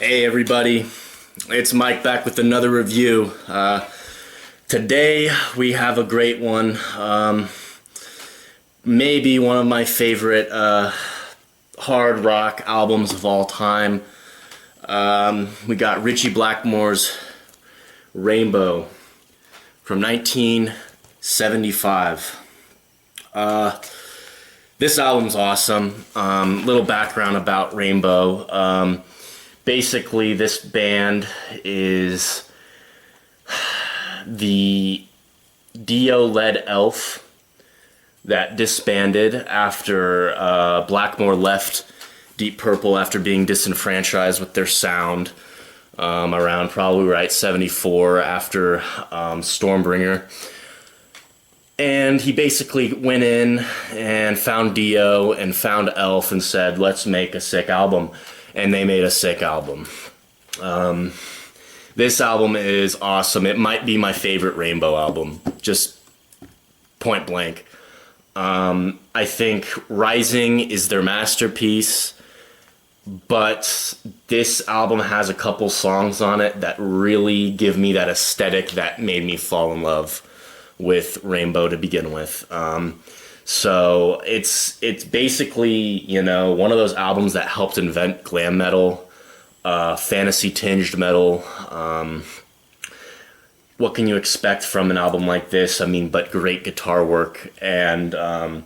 Hey everybody, it's Mike back with another review. Today we have a great one. Maybe one of my favorite hard rock albums of all time. We got Ritchie Blackmore's Rainbow from 1975. This album's awesome. Little background about Rainbow. Basically, this band is the Dio-led Elf that disbanded after Blackmore left Deep Purple after being disenfranchised with their sound around probably right 74 after Stormbringer. And he basically went in and found Dio and found Elf and said, let's make a sick album. And they made a sick album. This album is awesome. It might be my favorite Rainbow album, just point blank. I think Rising is their masterpiece, but this album has a couple songs on it that really give me that aesthetic that made me fall in love with Rainbow to begin with. So it's basically, you know, one of those albums that helped invent glam metal, fantasy tinged metal. What can you expect from an album like this? I mean, but great guitar work. And I'm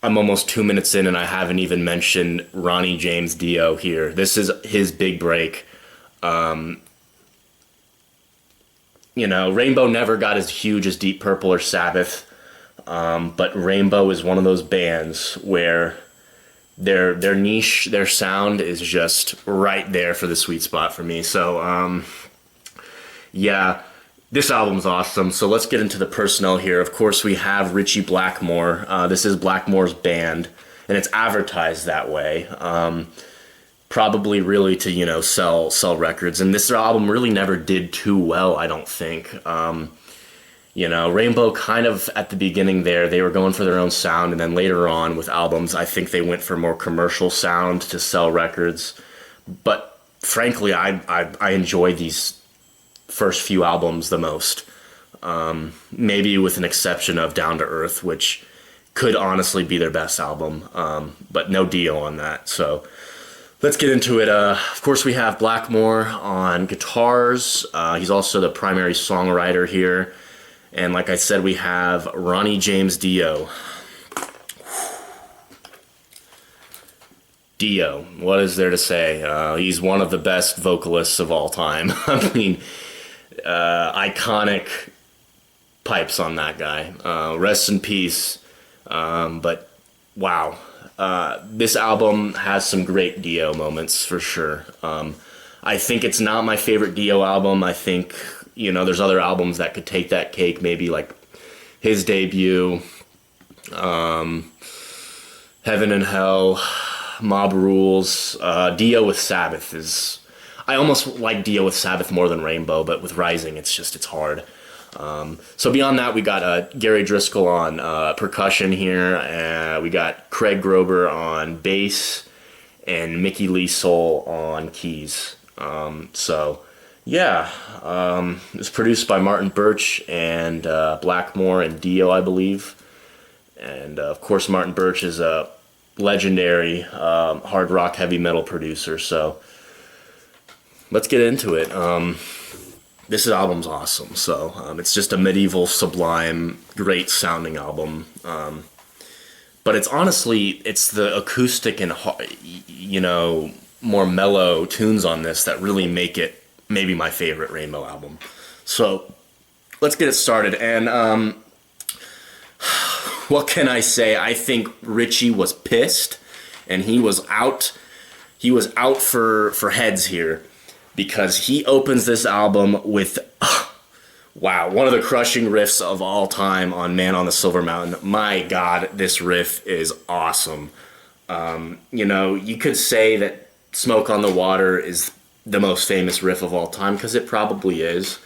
almost 2 minutes in and I haven't even mentioned Ronnie James Dio here. This is his big break. You know, Rainbow never got as huge as Deep Purple or Sabbath. But Rainbow is one of those bands where their niche, their sound is just right there for the sweet spot for me. So, yeah, this album's awesome. So let's get into the personnel here. Of course, we have Ritchie Blackmore. This is Blackmore's band, and it's advertised that way. Probably really to, you know, sell records. And this album really never did too well, I don't think. You know, Rainbow kind of at the beginning there, they were going for their own sound, and then later on with albums, I think they went for more commercial sound to sell records. But frankly, I enjoy these first few albums the most. Maybe with an exception of Down to Earth, which could honestly be their best album, but no deal on that. So let's get into it. Of course, we have Blackmore on guitars. He's also the primary songwriter here. And like I said, we have Ronnie James Dio. Dio, what is there to say? He's one of the best vocalists of all time. I mean, iconic pipes on that guy. Rest in peace. But wow. This album has some great Dio moments for sure. I think it's not my favorite Dio album. I think, you know, there's other albums that could take that cake, maybe like his debut, Heaven and Hell, Mob Rules. Dio with Sabbath is... I almost like Dio with Sabbath more than Rainbow, but with Rising, it's hard. So beyond that, we got Gary Driscoll on percussion here. We got Craig Grober on bass, and Mickey Lee Soul on keys. So... yeah, it's produced by Martin Birch and Blackmore and Dio, I believe. And of course, Martin Birch is a legendary hard rock heavy metal producer. So let's get into it. This album's awesome. So it's just a medieval, sublime, great sounding album. But it's honestly, it's the acoustic and, you know, more mellow tunes on this that really make it maybe my favorite Rainbow album. So let's get it started. And what can I say? I think Ritchie was pissed, and he was out. He was out for heads here, because he opens this album with wow, one of the crushing riffs of all time on Man on the Silver Mountain. My God, this riff is awesome. You know, you could say that Smoke on the Water is the most famous riff of all time, because it probably is.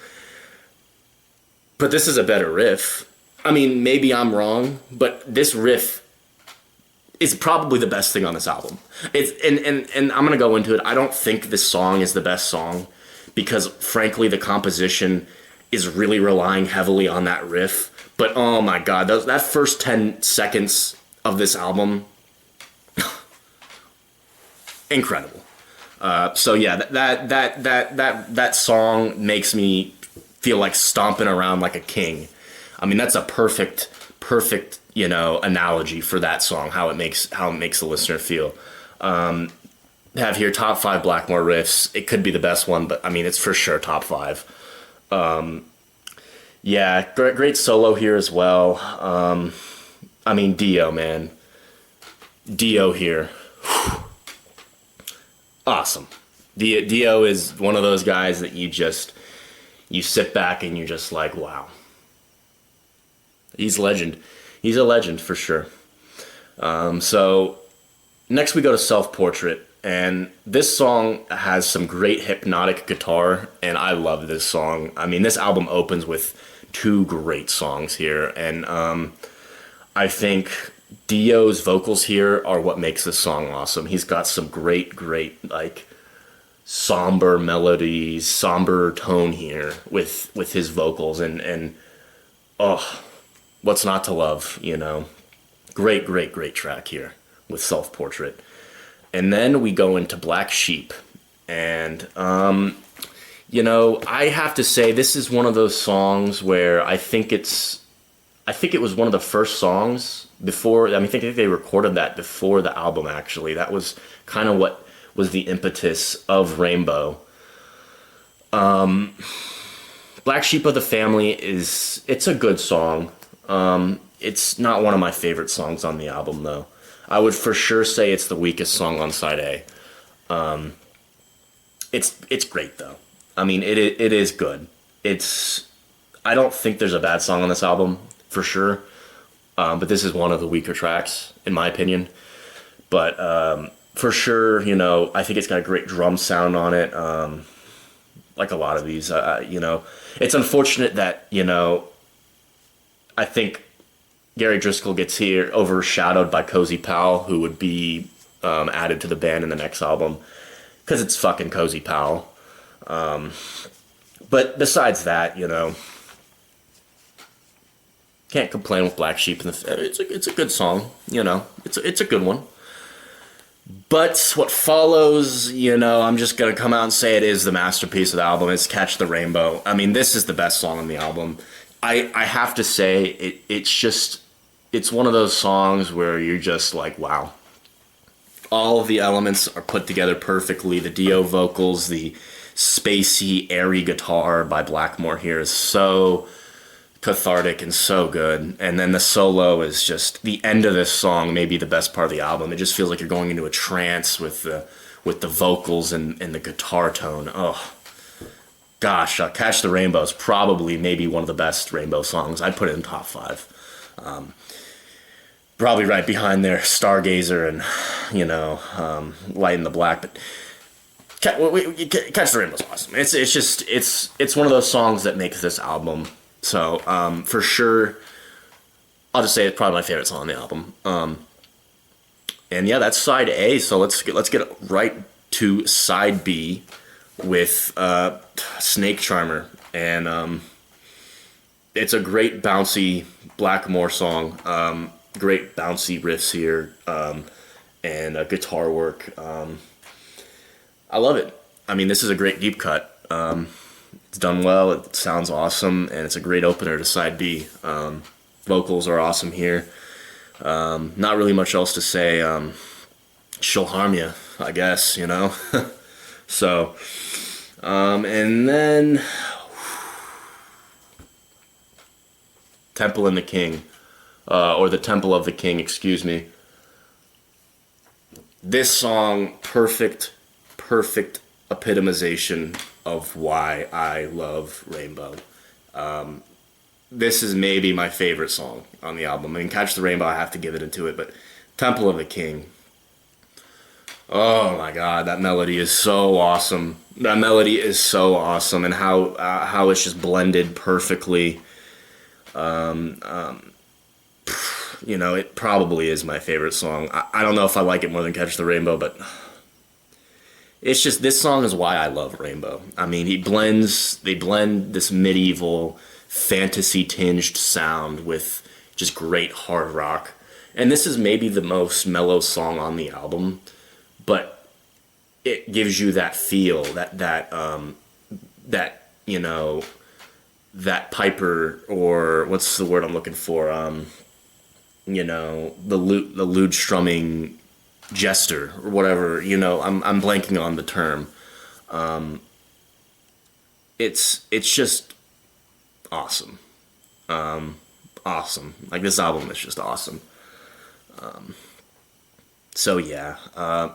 But this is a better riff. I mean, maybe I'm wrong, but this riff is probably the best thing on this album. It's and I'm gonna go into it. I don't think this song is the best song because frankly the composition is really relying heavily on that riff. But oh my god, that first 10 seconds of this album, incredible. So yeah, that song makes me feel like stomping around like a king. I mean, that's a perfect analogy for that song. How it makes the listener feel. Have here top 5 Blackmore riffs. It could be the best one, but I mean, it's for sure top 5. Yeah, great solo here as well. I mean, Dio, man, Dio here. Awesome. Dio is one of those guys that you sit back and you're just like, wow. He's legend. He's a legend for sure. So next we go to Self-Portrait, and this song has some great hypnotic guitar, and I love this song. I mean, this album opens with 2 great songs here, and I think Dio's vocals here are what makes this song awesome. He's got some great, like, somber melodies, somber tone here with his vocals, and oh, what's not to love, Great track here with Self-Portrait. And then we go into Black Sheep, and I have to say this is one of those songs where I think it was one of the first songs before. I think they recorded that before the album, actually. That was kind of what was the impetus of Rainbow. Black Sheep of the Family it's a good song. It's not one of my favorite songs on the album, though. I would for sure say it's the weakest song on side A. It's great though. I mean, it is good. I don't think there's a bad song on this album for sure. But this is one of the weaker tracks in my opinion. But for sure, I think it's got a great drum sound on it. Like a lot of these, it's unfortunate that I think Gary Driscoll gets here overshadowed by Cozy Powell, who would be added to the band in the next album, because it's fucking Cozy Powell. But besides that, can't complain with Black Sheep. It's a good song, it's a good one. But what follows, I'm just gonna come out and say it is the masterpiece of the album. It's Catch the Rainbow. I mean, this is the best song on the album. I have to say it's one of those songs where you're just like, wow. All of the elements are put together perfectly. The Dio vocals, the spacey, airy guitar by Blackmore here is so cathartic and so good. And then the solo is just the end of this song, maybe the best part of the album. It just feels like you're going into a trance with the vocals and the guitar tone. Oh, gosh, Catch the Rainbow is probably maybe one of the best Rainbow songs. I'd put it in top 5. Probably right behind there, Stargazer and, Light in the Black. But Catch the Rainbow is awesome. It's one of those songs that makes this album. So for sure, I'll just say it's probably my favorite song on the album. And yeah, that's side A. So let's get right to side B with Snake Charmer, and it's a great bouncy Blackmore song. Great bouncy riffs here, and guitar work. I love it. I mean, this is a great deep cut. It's done well. It sounds awesome, and it's a great opener to side B. Vocals are awesome here. Not really much else to say. She'll harm you, I guess. So, and then Temple and the King, or the Temple of the King, excuse me. This song, perfect epitomization of why I love Rainbow. This is maybe my favorite song on the album. I mean, Catch the Rainbow, I have to give it into it, but Temple of the King. Oh my God, that melody is so awesome. That melody is so awesome, and how it's just blended perfectly. it probably is my favorite song. I don't know if I like it more than Catch the Rainbow, but it's just this song is why I love Rainbow. I mean, they blend this medieval fantasy tinged sound with just great hard rock. And this is maybe the most mellow song on the album, but it gives you that feel, that Piper, or what's the word I'm looking for? The lute strumming jester or whatever. I'm blanking on the term. It's just awesome. Awesome. Like, this album is just awesome. So yeah,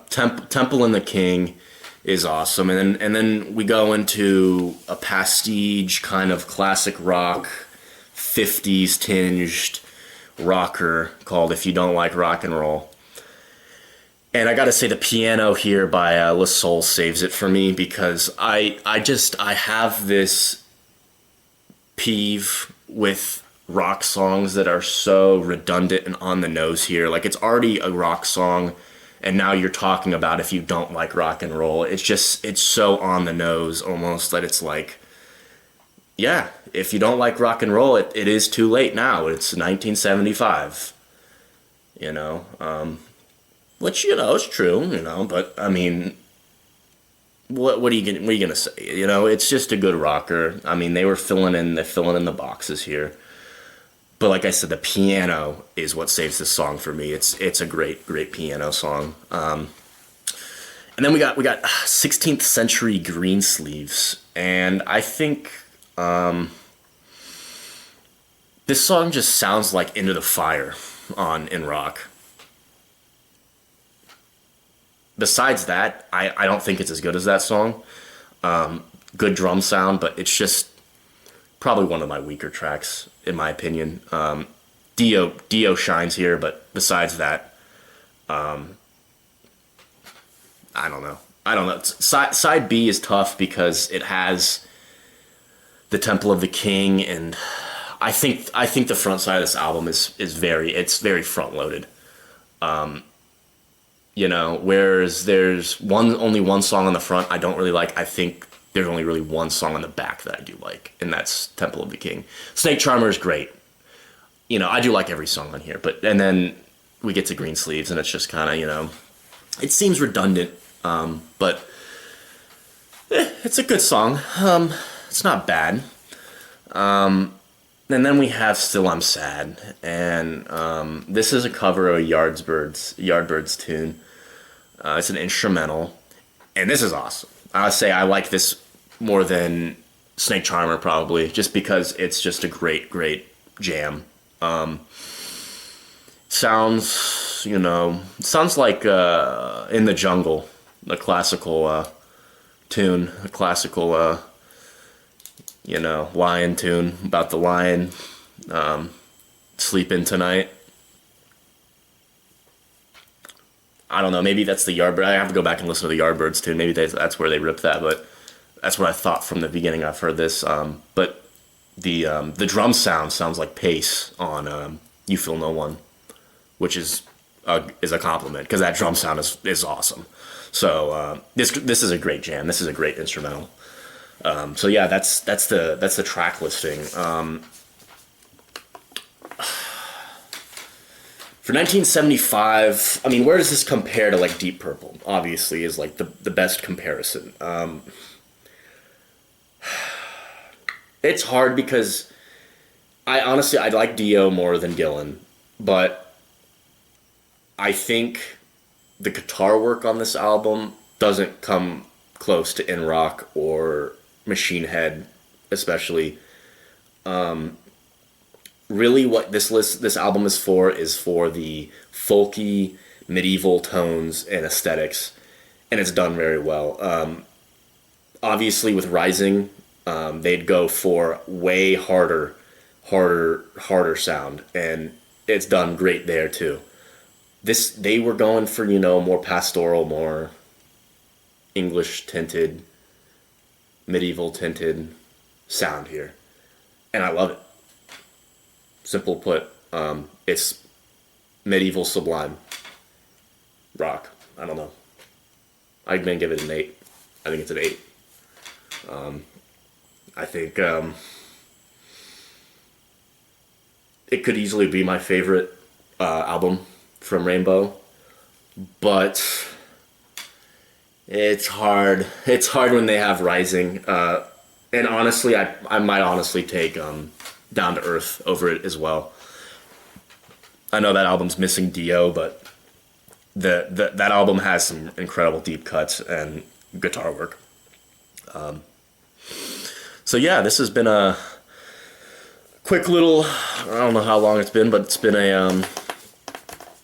Temple and the King is awesome, and then we go into a pastiche kind of classic rock, 50s tinged rocker called If You Don't Like Rock and Roll. And I gotta say, the piano here by La Soul saves it for me, because I have this peeve with rock songs that are so redundant and on the nose here. Like, it's already a rock song, and now you're talking about if you don't like rock and roll. It's so on the nose almost that it's like, yeah, if you don't like rock and roll, it is too late now. It's 1975, which, is true, but I mean, what are you gonna say? It's just a good rocker. I mean, they're filling in the boxes here. But like I said, the piano is what saves this song for me. It's a great piano song. And then we got 16th Century Greensleeves, and I think this song just sounds like Into the Fire in rock. Besides that, I don't think it's as good as that song. Good drum sound, but it's just probably one of my weaker tracks, in my opinion. Dio shines here, but besides that, I don't know. Side B is tough because it has the Temple of the King, and I think the front side of this album is very front loaded. Whereas there's only one song on the front I don't really like. I think there's only really one song on the back that I do like, and that's Temple of the King. Snake Charmer is great. I do like every song on here, and then we get to Greensleeves, and it's just kind of, it seems redundant, but it's a good song. It's not bad. And then we have Still I'm Sad, and this is a cover of a Yardbirds tune. It's an instrumental, and this is awesome. I would say I like this more than Snake Charmer, probably, just because it's just a great jam. Sounds like In the Jungle, the classical tune, a classical lion tune about the lion sleeping tonight. I don't know, maybe that's the Yardbirds. I have to go back and listen to the Yardbirds tune. Maybe that's where they ripped that, but that's what I thought from the beginning. I've heard this, but the drum sounds like Pace on You Feel No One, which is a compliment, because that drum sound is awesome. So this is a great jam. This is a great instrumental. So yeah, that's the track listing. For 1975, I mean, where does this compare to like Deep Purple? Obviously, is like the best comparison. It's hard because I like Dio more than Gillan, but I think the guitar work on this album doesn't come close to In Rock or Machine Head, especially. Really, what this album is for the folky medieval tones and aesthetics, and it's done very well. Obviously, with Rising, they'd go for way harder sound, and it's done great there too. They were going for more pastoral, more English tinted, medieval tinted sound here, and I love it. Simple put, it's medieval sublime rock. I don't know. I'd maybe give it an 8. I think it's an 8. I think it could easily be my favorite album from Rainbow, but it's hard. It's hard when they have Rising, and honestly, I might honestly take Down to Earth over it as well. I know that album's missing Dio, but that album has some incredible deep cuts and guitar work. So yeah, this has been a quick little, I don't know how long it's been, but it's been a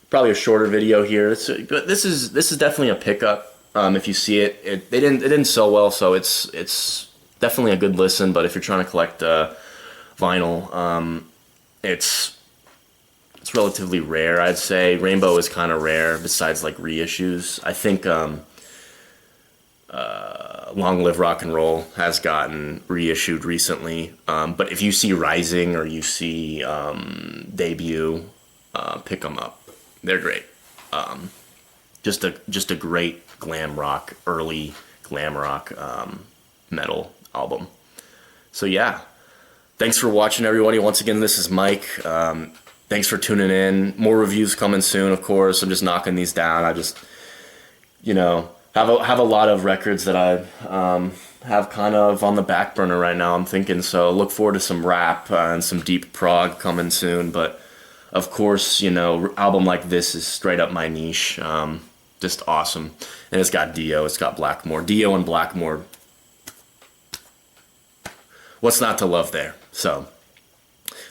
probably a shorter video here. But this is definitely a pickup. If you see it, it didn't sell well, so it's definitely a good listen. But if you're trying to collect vinyl, it's relatively rare, I'd say. Rainbow is kind of rare, besides like reissues. I think Long Live Rock and Roll has gotten reissued recently. But if you see Rising or you see Debut, pick them up. They're great. Just a great glam rock, early glam rock metal album. So yeah, thanks for watching, everybody. Once again, this is Mike. Thanks for tuning in. More reviews coming soon, of course. I'm just knocking these down. I just, have a lot of records that I have kind of on the back burner right now, I'm thinking. So look forward to some rap and some deep prog coming soon. But of course, album like this is straight up my niche. Just awesome. And it's got Dio, it's got Blackmore. Dio and Blackmore. What's not to love there? So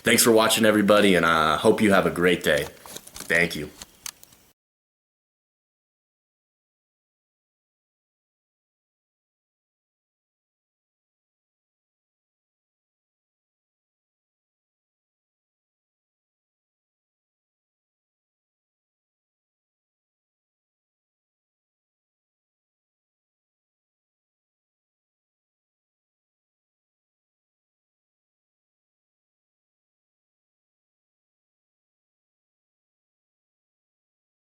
thanks for watching, everybody, and I hope you have a great day. Thank you.